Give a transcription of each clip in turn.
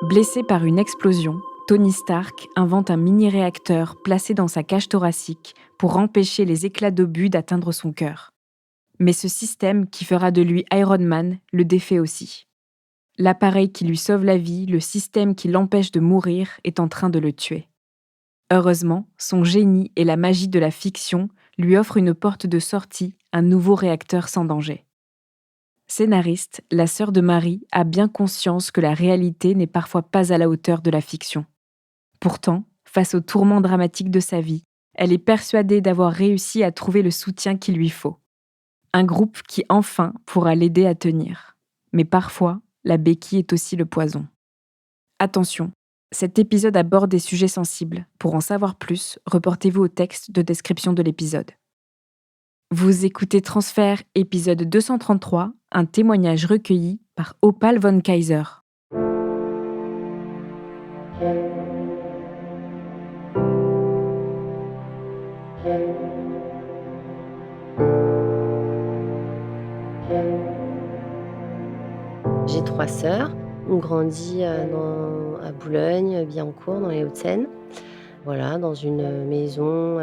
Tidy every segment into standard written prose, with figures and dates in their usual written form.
Blessé par une explosion, Tony Stark invente un mini-réacteur placé dans sa cage thoracique pour empêcher les éclats d'obus d'atteindre son cœur. Mais ce système, qui fera de lui Iron Man, le défait aussi. L'appareil qui lui sauve la vie, le système qui l'empêche de mourir, est en train de le tuer. Heureusement, son génie et la magie de la fiction lui offrent une porte de sortie, un nouveau réacteur sans danger. Scénariste, la sœur de Marie a bien conscience que la réalité n'est parfois pas à la hauteur de la fiction. Pourtant, face aux tourments dramatiques de sa vie, elle est persuadée d'avoir réussi à trouver le soutien qu'il lui faut. Un groupe qui enfin pourra l'aider à tenir. Mais parfois, la béquille est aussi le poison. Attention, cet épisode aborde des sujets sensibles. Pour en savoir plus, reportez-vous au texte de description de l'épisode. Vous écoutez Transfert, épisode 233, un témoignage recueilli par Opal von Kaiser. J'ai 3 sœurs. On grandit, à Boulogne, Billancourt, dans les Hauts-de-Seine. Voilà, dans une maison,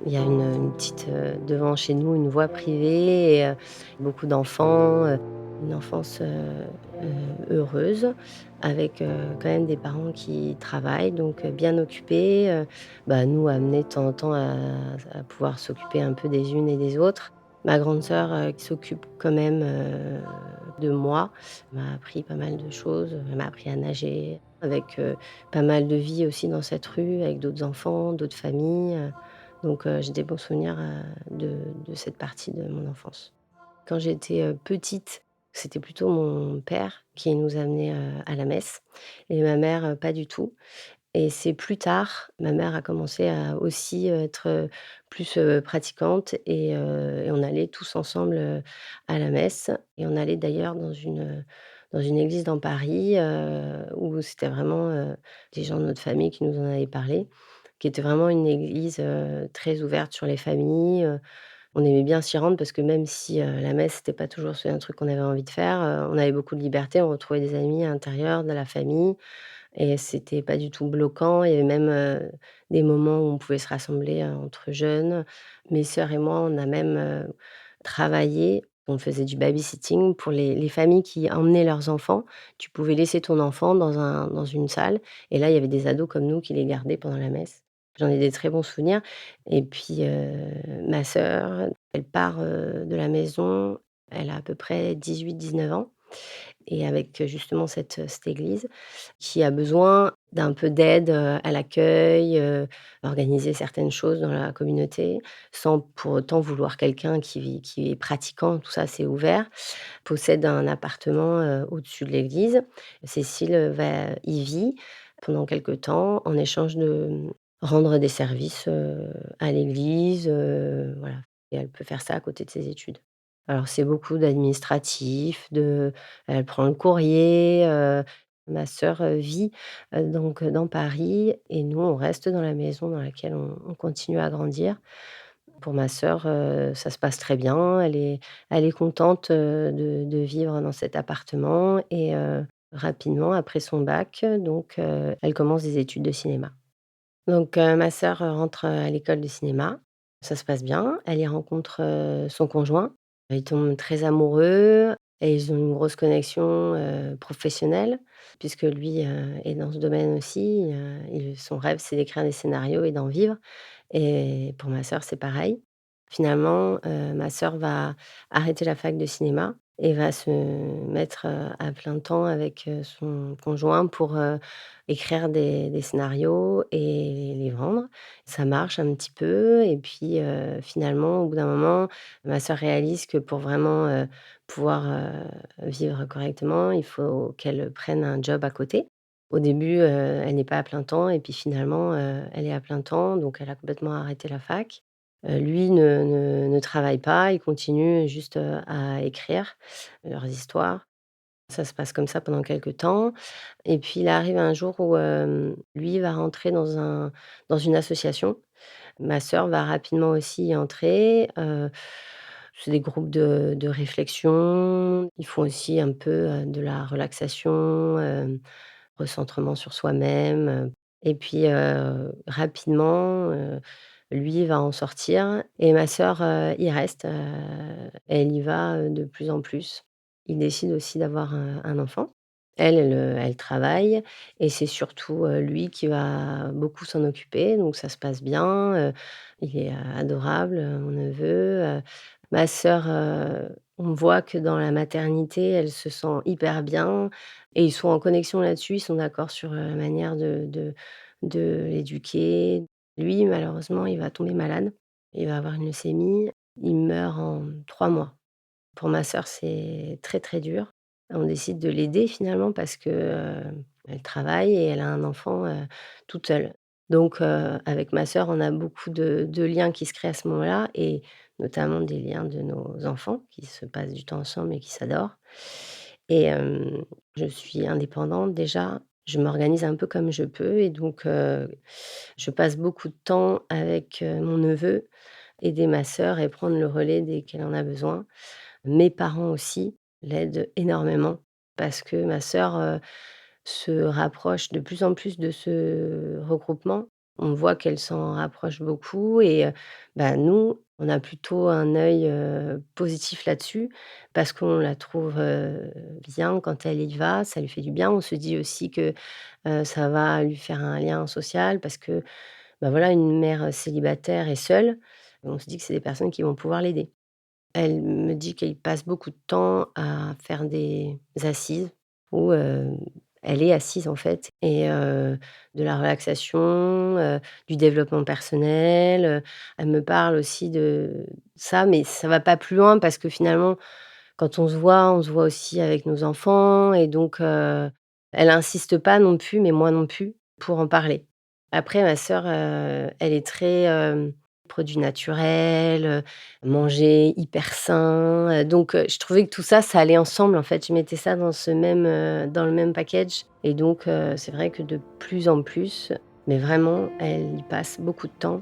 il y a une petite, devant chez nous, une voie privée et beaucoup d'enfants, une enfance, heureuse avec, quand même des parents qui travaillent, donc bien occupés, nous amener de temps en temps à pouvoir s'occuper un peu des unes et des autres. Ma grande sœur, qui s'occupe quand même, de moi, m'a appris pas mal de choses. Elle m'a appris à nager avec, pas mal de vie aussi dans cette rue, avec d'autres enfants, d'autres familles, donc j'ai des bons souvenirs, de cette partie de mon enfance. Quand j'étais, petite, c'était plutôt mon père qui nous amenait, à la messe et ma mère, pas du tout. Et c'est plus tard, ma mère a commencé à aussi être, plus, pratiquante et on allait tous ensemble, à la messe et on allait d'ailleurs dans une église dans Paris, où c'était vraiment, des gens de notre famille qui nous en avaient parlé, qui était vraiment une église, très ouverte sur les familles. On aimait bien s'y rendre parce que même si, la messe, c'était pas toujours un truc qu'on avait envie de faire, on avait beaucoup de liberté, on retrouvait des amis à l'intérieur, de la famille et c'était pas du tout bloquant. Il y avait même, des moments où on pouvait se rassembler, entre jeunes. Mes sœurs et moi, on a même, travaillé. On faisait du babysitting pour les familles qui emmenaient leurs enfants. Tu pouvais laisser ton enfant dans une salle et là, il y avait des ados comme nous qui les gardaient pendant la messe. J'en ai des très bons souvenirs et puis, ma sœur, elle part, de la maison, elle a à peu près 18, 19 ans et avec, justement cette église qui a besoin d'un peu d'aide, à l'accueil, organiser certaines choses dans la communauté, sans pour autant vouloir quelqu'un qui est pratiquant, tout ça, c'est ouvert. Possède un appartement, au-dessus de l'église. Cécile, y vit pendant quelque temps en échange de, rendre des services, à l'église, voilà et elle peut faire ça à côté de ses études. Alors c'est beaucoup d'administratif, elle prend le courrier, ma sœur, vit, donc dans Paris et nous, on reste dans la maison dans laquelle on continue à grandir. Pour ma sœur, ça se passe très bien. Elle est contente, de vivre dans cet appartement et rapidement après son bac, donc elle commence des études de cinéma. Donc ma sœur rentre, à l'école de cinéma. Ça se passe bien. Elle y rencontre, son conjoint. Ils tombent très amoureux et ils ont une grosse connexion, professionnelle puisque lui, est dans ce domaine aussi. Son rêve, c'est d'écrire des scénarios et d'en vivre et pour ma sœur, c'est pareil. Finalement, ma sœur va arrêter la fac de cinéma et va se mettre, à plein temps avec, son conjoint pour, écrire des scénarios et les vendre. Ça marche un petit peu et puis, finalement, au bout d'un moment, ma sœur réalise que pour vraiment, pouvoir, vivre correctement, il faut qu'elle prenne un job à côté. Au début, elle n'est pas à plein temps et puis finalement, elle est à plein temps, donc elle a complètement arrêté la fac. Lui ne travaille pas, il continue juste, à écrire leurs histoires. Ça se passe comme ça pendant quelque temps et puis il arrive un jour où, lui va rentrer dans une association. Ma sœur va rapidement aussi y entrer, c'est des groupes de réflexion. Ils font aussi un peu, de la relaxation, recentrement sur soi-même, et puis, rapidement, lui va en sortir et ma sœur, y reste, elle y va, de plus en plus. Il décide aussi d'avoir, un enfant. Elle travaille et c'est surtout, lui qui va beaucoup s'en occuper, donc ça se passe bien, il est, adorable, mon neveu, ma sœur, on voit que dans la maternité, elle se sent hyper bien et ils sont en connexion là-dessus. Ils sont d'accord sur, la manière de l'éduquer. Lui, malheureusement, il va tomber malade. Il va avoir une leucémie. Il meurt en 3 mois. Pour ma sœur, c'est très, très dur. On décide de l'aider finalement parce que, elle travaille et elle a un enfant, toute seule. Donc, avec ma sœur, on a beaucoup de liens qui se créent à ce moment-là et notamment des liens de nos enfants qui se passent du temps ensemble et qui s'adorent. Et je suis indépendante déjà, je m'organise un peu comme je peux et donc, je passe beaucoup de temps avec, mon neveu, aider ma sœur et prendre le relais dès qu'elle en a besoin. Mes parents aussi l'aident énormément parce que ma sœur, se rapproche de plus en plus de ce regroupement. On voit qu'elle s'en rapproche beaucoup et bah, nous, on a plutôt un œil, positif là-dessus parce qu'on la trouve, bien quand elle y va, ça lui fait du bien. On se dit aussi que, ça va lui faire un lien social parce que, bah, voilà, une mère célibataire et seule, on se dit que c'est des personnes qui vont pouvoir l'aider. Elle me dit qu'elle passe beaucoup de temps à faire des assises où, elle est assise en fait et de la relaxation, du développement personnel, elle me parle aussi de ça, mais ça va pas plus loin parce que finalement, quand on se voit aussi avec nos enfants et donc elle insiste pas non plus, mais moi non plus, pour en parler. Après ma sœur, elle est très, produits naturels, manger hyper sain, donc je trouvais que tout ça, ça allait ensemble en fait. Je mettais ça dans le même package et donc c'est vrai que de plus en plus, mais vraiment, elle y passe beaucoup de temps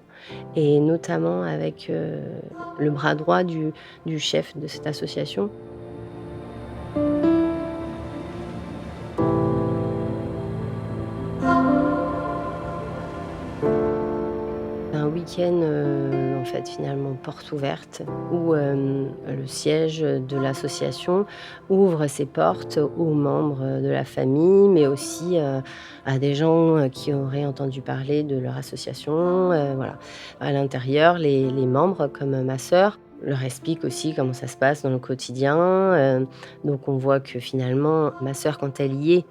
et notamment avec, le bras droit du chef de cette association. Un week-end, en fait, finalement, porte ouverte où, le siège de l'association ouvre ses portes aux membres de la famille, mais aussi, à des gens, qui auraient entendu parler de leur association, voilà. À l'intérieur, les membres, comme ma sœur, leur expliquent aussi comment ça se passe dans le quotidien, donc on voit que finalement, ma sœur, quand elle y est,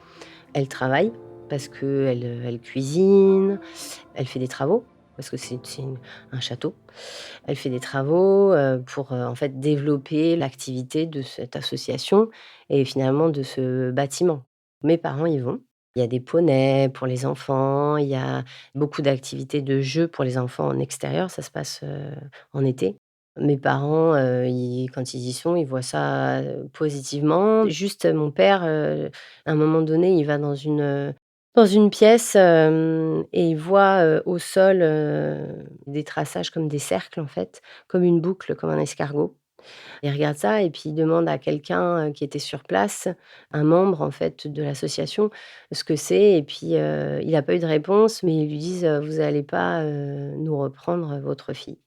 elle travaille parce qu'elle, elle cuisine, elle fait des travaux parce que c'est un château. Elle fait des travaux, pour, en fait, développer l'activité de cette association et finalement de ce bâtiment. Mes parents y vont. Il y a des poneys pour les enfants, il y a beaucoup d'activités de jeux pour les enfants en extérieur, ça se passe, en été. Mes parents, ils quand ils y sont, ils voient ça, positivement. Juste, mon père, à un moment donné, il va dans une pièce, et il voit, au sol, des traçages comme des cercles, en fait, comme une boucle, comme un escargot. Il regarde ça et puis il demande à quelqu'un, qui était sur place, un membre, en fait, de l'association, ce que c'est et puis, il a pas eu de réponse, mais ils lui disent: «Vous allez pas, nous reprendre votre fille».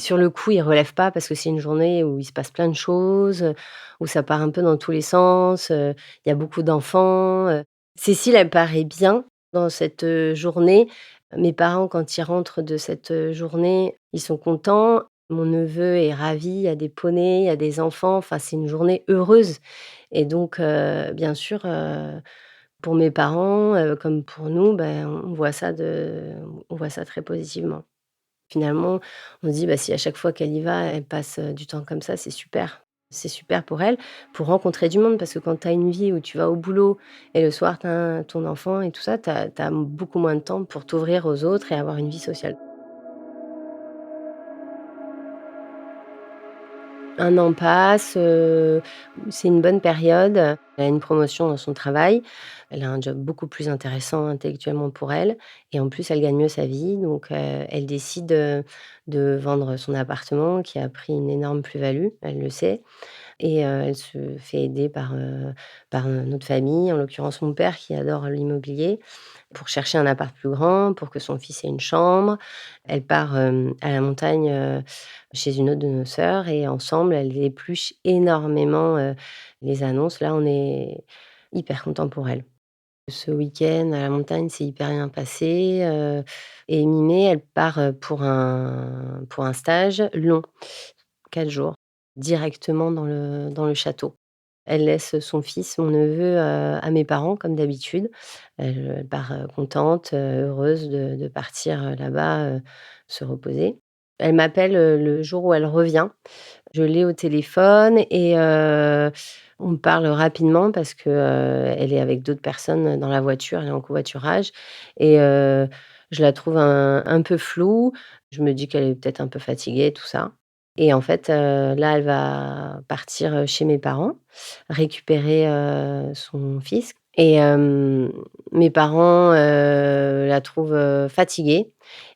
Sur le coup, il relève pas parce que c'est une journée où il se passe plein de choses, où ça part un peu dans tous les sens, il y a beaucoup d'enfants, Cécile, elle paraît bien dans cette, journée. Mes parents, quand ils rentrent de cette, journée, ils sont contents. Mon neveu est ravi, il y a des poneys, il y a des enfants, enfin, c'est une journée heureuse et donc bien sûr, pour mes parents, comme pour nous, ben, on voit ça très positivement. Finalement, on se dit: «Bah, si à chaque fois qu'elle y va, elle passe, du temps comme ça, c'est super». C'est super pour elle, pour rencontrer du monde parce que quand tu as une vie où tu vas au boulot et le soir tu as ton enfant et tout ça, tu as beaucoup moins de temps pour t'ouvrir aux autres et avoir une vie sociale. 1 an passe, c'est une bonne période. Elle a une promotion dans son travail, elle a un job beaucoup plus intéressant intellectuellement pour elle et en plus elle gagne mieux sa vie donc elle décide, de vendre son appartement qui a pris une énorme plus-value, elle le sait et elle se fait aider par notre famille, en l'occurrence mon père qui adore l'immobilier, pour chercher un appart plus grand, pour que son fils ait une chambre. Elle part, à la montagne, chez une autre de nos sœurs et ensemble, elles épluchent énormément, les annonces. Là, on est hyper contents pour elle. Ce week-end à la montagne s'est hyper bien passé, et mi-mai, elle part, pour un stage long, 4 jours, directement dans le château. Elle laisse son fils, mon neveu, à mes parents comme d'habitude. Elle part, contente, heureuse de partir, là-bas, se reposer. Elle m'appelle, le jour où elle revient. Je l'ai au téléphone et on parle rapidement parce que, elle est avec d'autres personnes dans la voiture, elle est en covoiturage et je la trouve un peu floue. Je me dis qu'elle est peut-être un peu fatiguée, tout ça et en fait, là, elle va partir, chez mes parents, récupérer, son fils et mes parents, la trouvent, fatiguée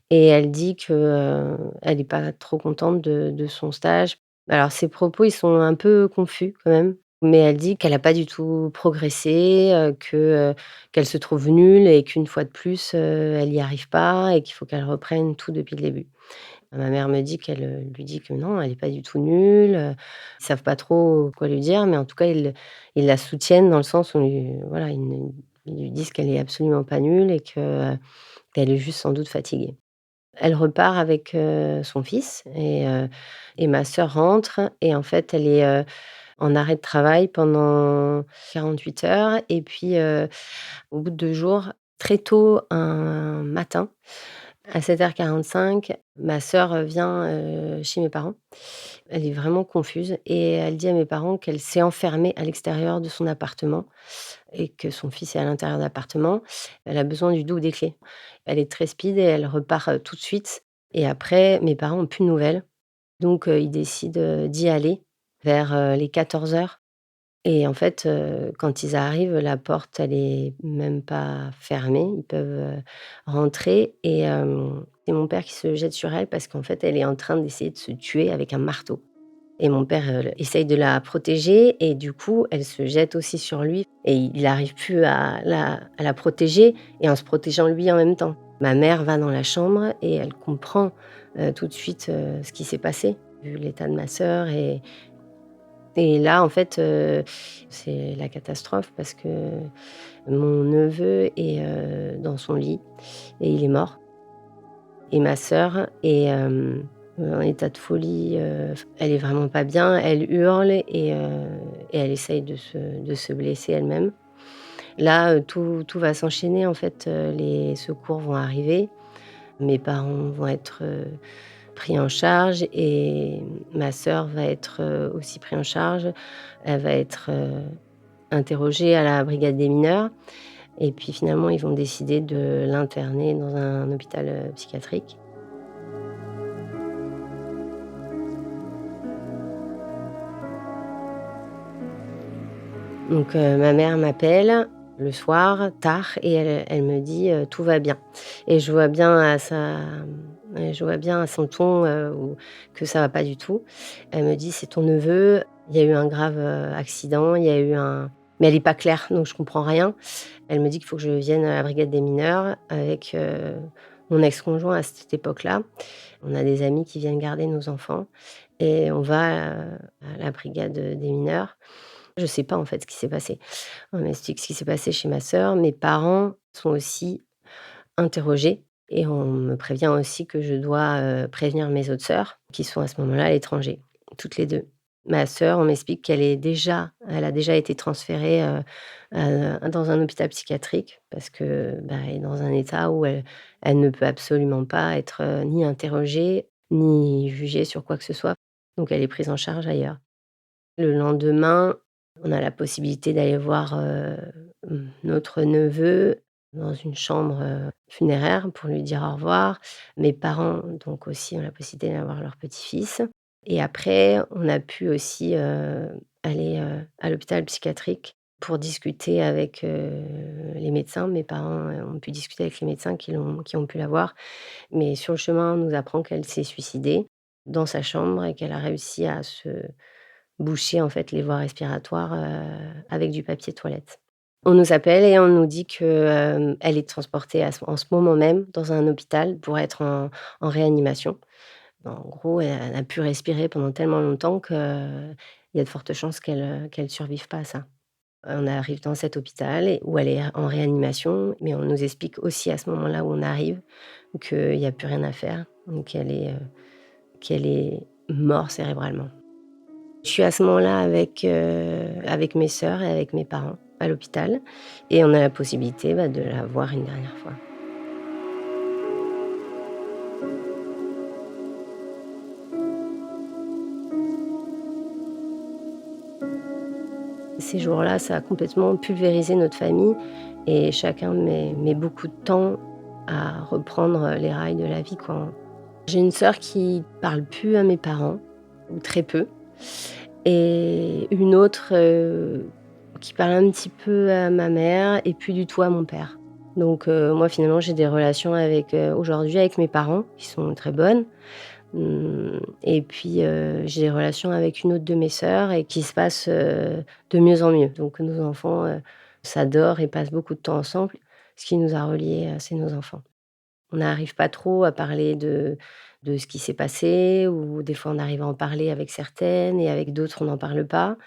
et elle dit que, elle est pas trop contente de son stage. Alors ses propos, ils sont un peu confus quand même, mais elle dit qu'elle a pas du tout progressé, qu'elle se trouve nulle et qu'une fois de plus, elle y arrive pas et qu'il faut qu'elle reprenne tout depuis le début. Ma mère me dit qu'elle, lui dit que non, elle est pas du tout nulle, ils savent pas trop quoi lui dire, mais en tout cas, ils la soutiennent dans le sens où voilà, ils lui disent qu'elle est absolument pas nulle et qu'elle est juste sans doute fatiguée. Elle repart avec, son fils et ma sœur rentre et en fait, elle est, en arrêt de travail pendant 48 heures et puis, au bout de 2 jours, très tôt un matin, à 7h45, ma sœur, vient, chez mes parents. Elle est vraiment confuse et elle dit à mes parents qu'elle s'est enfermée à l'extérieur de son appartement et que son fils est à l'intérieur de l'appartement. Elle a besoin du dos ou des clés. Elle est très speed et elle repart, tout de suite et après mes parents ont plus de nouvelles. Donc ils décident, d'y aller vers, les 14h et en fait, quand ils arrivent, la porte, elle est même pas fermée. Ils peuvent, rentrer et c'est mon père qui se jette sur elle parce qu'en fait, elle est en train d'essayer de se tuer avec un marteau. Et mon père, essaye de la protéger et du coup, elle se jette aussi sur lui et il n'arrive plus à la protéger et en se protégeant lui en même temps. Ma mère va dans la chambre et elle comprend, tout de suite, ce qui s'est passé, vu l'état de ma sœur et là, en fait, c'est la catastrophe parce que mon neveu est, dans son lit et il est mort et ma sœur est, en état de folie, elle est vraiment pas bien, elle hurle et elle essaye de se blesser elle-même. Là, tout va s'enchaîner en fait, les secours vont arriver, mes parents vont être, pris en charge et ma sœur va être, aussi pris en charge. Elle va être, interrogée à la brigade des mineurs et puis finalement ils vont décider de l'interner dans un hôpital, psychiatrique. Donc ma mère m'appelle le soir, tard et elle me dit, «Tout va bien» et je vois bien à son ton, que ça va pas du tout. Elle me dit: «C'est ton neveu, il y a eu un grave, accident, il y a eu un» mais elle est pas claire, donc je comprends rien. Elle me dit qu'il faut que je vienne à la brigade des mineurs avec, mon ex-conjoint à cette époque-là. On a des amis qui viennent garder nos enfants et on va, à la brigade, des mineurs. Je sais pas en fait ce qui s'est passé. On m'explique ce qui s'est passé chez ma sœur. Mes parents sont aussi interrogés et on me prévient aussi que je dois, prévenir mes autres sœurs qui sont à ce moment-là à l'étranger, toutes les 2. Ma sœur, on m'explique elle a déjà été transférée, dans un hôpital psychiatrique parce que, bah, elle est dans un état où elle ne peut absolument pas être, ni interrogée, ni jugée sur quoi que ce soit. Donc elle est prise en charge ailleurs. Le lendemain, on a la possibilité d'aller voir, notre neveu dans une chambre, funéraire pour lui dire au revoir. Mes parents, donc aussi, ont la possibilité d'aller voir leur petit-fils et après, on a pu aussi, aller, à l'hôpital psychiatrique pour discuter avec, les médecins. Mes parents, ont pu discuter avec les médecins qui ont pu la voir, mais sur le chemin, on nous apprend qu'elle s'est suicidée dans sa chambre et qu'elle a réussi à se boucher, en fait, les voies respiratoires, avec du papier toilette. On nous appelle et on nous dit que, elle est transportée en ce moment même dans un hôpital pour être en réanimation. En gros, elle a pu respirer pendant tellement longtemps qu'il y a de fortes chances qu'elle survive pas à ça. On arrive dans cet hôpital où elle est en réanimation, mais on nous explique aussi à ce moment-là où on arrive qu'il y a plus rien à faire, donc qu'elle est mort cérébralement. Je suis à ce moment-là avec mes sœurs et avec mes parents à l'hôpital et on a la possibilité, de la voir une dernière fois. Ces jours-là, ça a complètement pulvérisé notre famille et chacun met beaucoup de temps à reprendre les rails de la vie, quoi. J'ai une sœur qui parle plus à mes parents, ou très peu, et une autre, qui parle un petit peu à ma mère et plus du tout à mon père. Donc moi finalement j'ai des relations aujourd'hui avec mes parents qui sont très bonnes. Et puis, j'ai des relations avec une autre de mes sœurs et qui se passent, de mieux en mieux. Donc nos enfants, s'adorent et passent beaucoup de temps ensemble. Ce qui nous a reliés, c'est nos enfants. On n'arrive pas trop à parler de ce qui s'est passé ou des fois on arrive à en parler avec certaines et avec d'autres on n'en parle pas.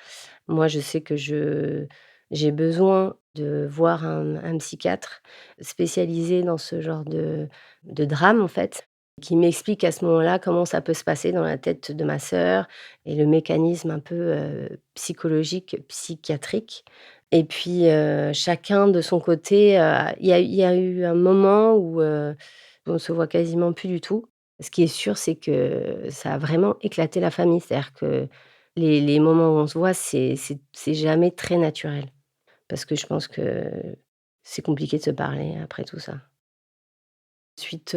Moi, je sais que j'ai besoin de voir un psychiatre spécialisé dans ce genre de drame, en fait, qui m'explique à ce moment-là comment ça peut se passer dans la tête de ma sœur et le mécanisme un peu, psychologique, psychiatrique. Et puis, chacun de son côté, il y a eu un moment où, on se voit quasiment plus du tout. Ce qui est sûr, c'est que ça a vraiment éclaté la famille. C'est-à-dire que les moments où on se voit, c'est jamais très naturel. Parce que je pense que c'est compliqué de se parler après tout ça. Suite,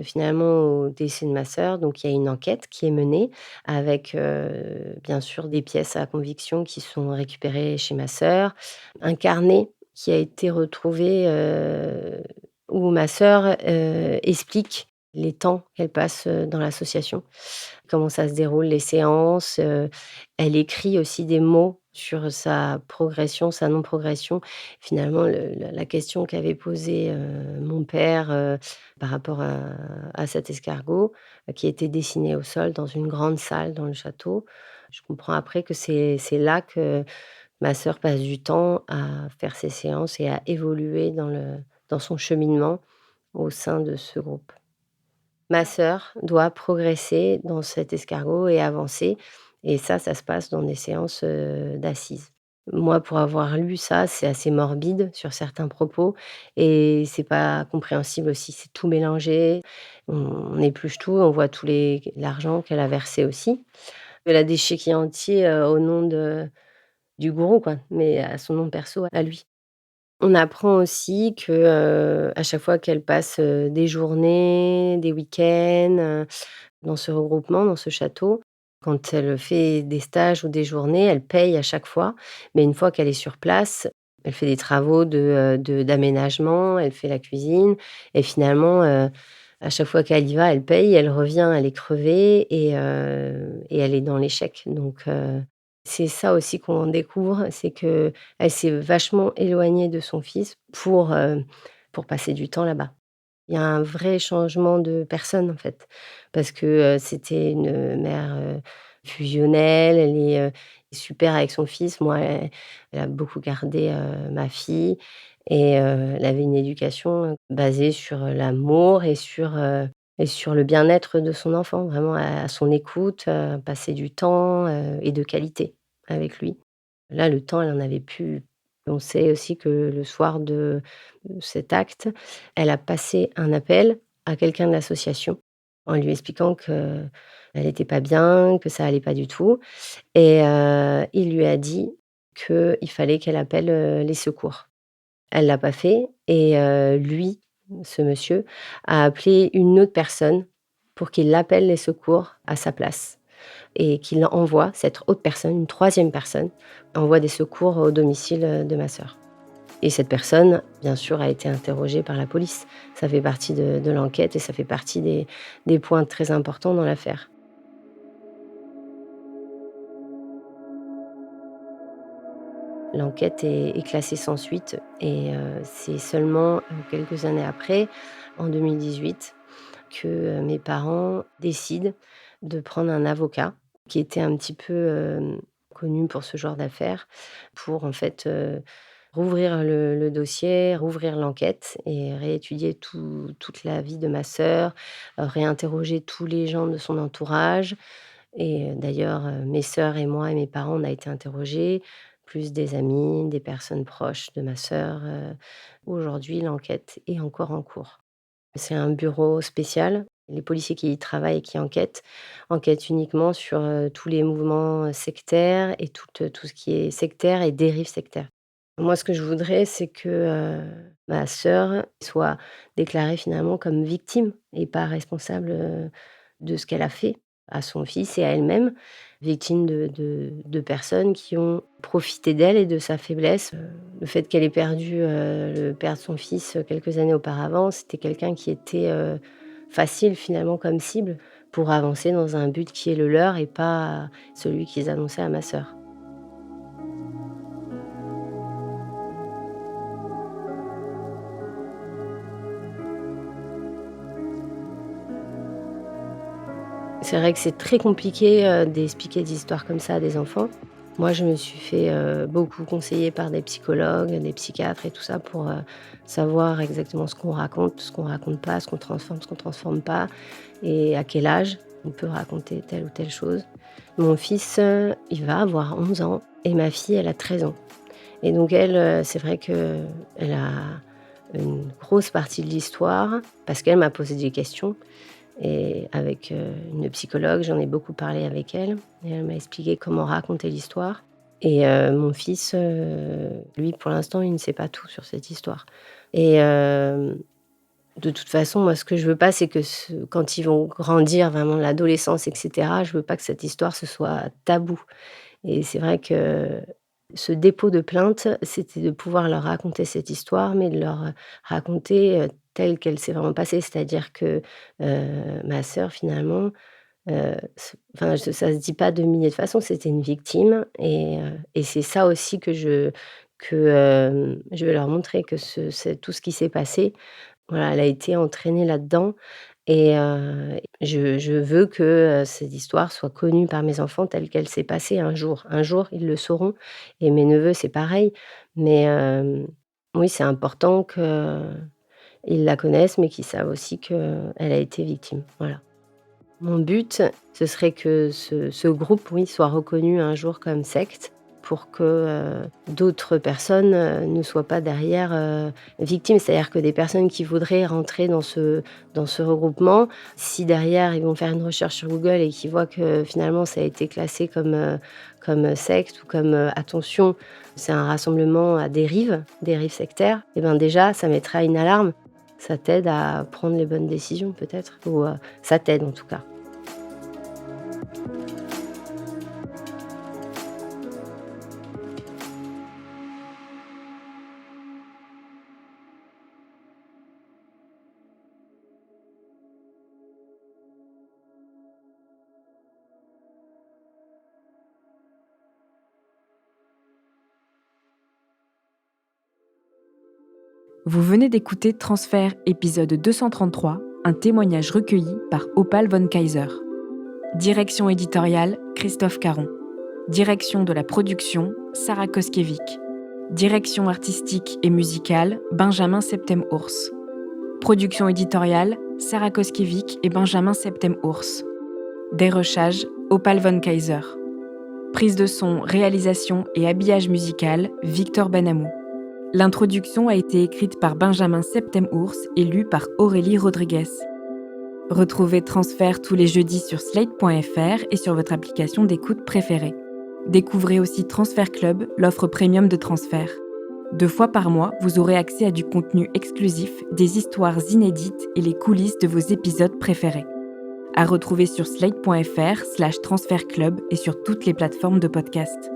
finalement au décès de ma sœur, donc il y a une enquête qui est menée avec, bien sûr des pièces à conviction qui sont récupérées chez ma sœur, un carnet qui a été retrouvé, où ma sœur, explique les temps qu'elle passe, dans l'association. Comment ça se déroule les séances, elle écrit aussi des mots sur sa progression, sa non-progression. Finalement, la question qu'avait posée, mon père, par rapport à cet escargot, qui était dessiné au sol dans une grande salle dans le château. Je comprends après que c'est là que ma sœur passe du temps à faire ses séances et à évoluer dans son cheminement au sein de ce groupe. Ma sœur doit progresser dans cet escargot et avancer et ça se passe dans des séances, d'assises. Moi, pour avoir lu ça, c'est assez morbide sur certains propos et c'est pas compréhensible aussi, c'est tout mélangé. On épluche tout, on voit tous les l'argent qu'elle a versé aussi. Elle a des chéquiers entiers, au nom du gourou quoi, mais à son nom perso à lui. On apprend aussi que, à chaque fois qu'elle passe, des journées, des week-ends, dans ce regroupement, dans ce château, quand elle fait des stages ou des journées, elle paye à chaque fois. Mais une fois qu'elle est sur place, elle fait des travaux d'aménagement, elle fait la cuisine et finalement, à chaque fois qu'elle y va, elle paye, elle revient, elle est crevée et elle est dans l'échec. Donc c'est ça aussi qu'on découvre, c'est qu'elle s'est vachement éloignée de son fils pour passer du temps là-bas. Il y a un vrai changement de personne, en fait, parce que, c'était une mère, fusionnelle, elle est, super avec son fils. Moi, elle a beaucoup gardé, ma fille et elle avait une éducation, basée sur, l'amour et sur le bien-être de son enfant, vraiment à son écoute, passer du temps, et de qualité avec lui. Là, le temps, elle en avait plus. On sait aussi que le soir de cet acte, elle a passé un appel à quelqu'un de l'association en lui expliquant qu'elle était pas bien, que ça allait pas du tout et il lui a dit qu'il fallait qu'elle appelle, les secours. Elle l'a pas fait et lui, ce monsieur, a appelé une autre personne pour qu'il appelle les secours à sa place. et qu'il envoie, cette autre personne, une troisième personne, envoie des secours au domicile de ma sœur. Et cette personne, bien sûr, a été interrogée par la police. Ça fait partie de l'enquête et ça fait partie des points très importants dans l'affaire. L'enquête est classée sans suite et c'est seulement, quelques années après, en 2018, que, mes parents décident de prendre un avocat qui était un petit peu, connu pour ce genre d'affaires, pour en fait, rouvrir le dossier, rouvrir l'enquête et réétudier toute la vie de ma sœur, réinterroger tous les gens de son entourage et d'ailleurs, mes sœurs et moi et mes parents, on a été interrogés, plus des amis, des personnes proches de ma sœur, aujourd'hui l'enquête est encore en cours. C'est un bureau spécial. Les policiers qui y travaillent et qui enquêtent uniquement sur, tous les mouvements, sectaires et tout ce qui est sectaire et dérive sectaire. Moi, ce que je voudrais, c'est que, ma sœur soit déclarée finalement comme victime et pas responsable, de ce qu'elle a fait à son fils et à elle-même, victime de personnes qui ont profité d'elle et de sa faiblesse. Le fait qu'elle ait perdu, le père de son fils, quelques années auparavant, c'était quelqu'un qui était, facile finalement comme cible pour avancer dans un but qui est le leur et pas celui qu'ils annonçaient à ma sœur. C'est vrai que c'est très compliqué, d'expliquer des histoires comme ça à des enfants. Moi, je me suis fait, beaucoup conseiller par des psychologues, des psychiatres et tout ça pour, savoir exactement ce qu'on raconte pas, ce qu'on transforme pas et à quel âge on peut raconter telle ou telle chose. Mon fils, il va avoir 11 ans et ma fille, elle a 13 ans et donc elle, c'est vrai qu'elle a une grosse partie de l'histoire parce qu'elle m'a posé des questions et avec, une psychologue, j'en ai beaucoup parlé avec elle et elle m'a expliqué comment raconter l'histoire et mon fils, lui, pour l'instant, il ne sait pas tout sur cette histoire et de toute façon, moi, ce que je veux pas, c'est que quand ils vont grandir, vraiment l'adolescence et cetera, je veux pas que cette histoire, ce soit tabou et c'est vrai que ce dépôt de plainte, c'était de pouvoir leur raconter cette histoire, mais de leur, raconter, telle qu'elle s'est vraiment passée. C'est-à-dire que, ma sœur finalement, enfin ça se dit pas de milliers de façons, c'était une victime et c'est ça aussi que je vais leur montrer que c'est tout ce qui s'est passé, voilà, elle a été entraînée là-dedans et je veux que, cette histoire soit connue par mes enfants telle qu'elle s'est passée un jour. Un jour, ils le sauront et mes neveux, c'est pareil. Mais oui, c'est important qu'ils la connaissent, mais qu'ils savent aussi qu'elle a été victime, voilà. Mon but, ce serait que ce groupe, oui, soit reconnu un jour comme secte pour que, d'autres personnes, ne soient pas derrière, victimes. C'est-à-dire que des personnes qui voudraient rentrer dans ce regroupement, si derrière ils vont faire une recherche sur Google et qu'ils voient que finalement ça a été classé comme secte ou comme, attention, c'est un rassemblement à dérive sectaire et ben déjà ça mettra une alarme. Ça t'aide à prendre les bonnes décisions peut-être ou, ça t'aide en tout cas. Vous venez d'écouter Transfert, épisode 233, un témoignage recueilli par Opal von Kaiser. Direction éditoriale, Christophe Caron. Direction de la production, Sarah Koskiewicz. Direction artistique et musicale, Benjamin Septem-Ours. Production éditoriale, Sarah Koskiewicz et Benjamin Septem-Ours. Dérochage, Opal von Kaiser. Prise de son, réalisation et habillage musical, Victor Benamou. L'introduction a été écrite par Benjamin Septem-Ours et lue par Aurélie Rodriguez. Retrouvez Transfert tous les jeudis sur slate.fr et sur votre application d'écoute préférée. Découvrez aussi Transfert Club, l'offre premium de Transfert. 2 fois par mois, vous aurez accès à du contenu exclusif, des histoires inédites et les coulisses de vos épisodes préférés. à retrouver sur slate.fr/transfertclub et sur toutes les plateformes de podcast.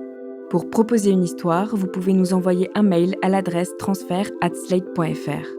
Pour proposer une histoire, vous pouvez nous envoyer un mail à l'adresse transfert@slate.fr.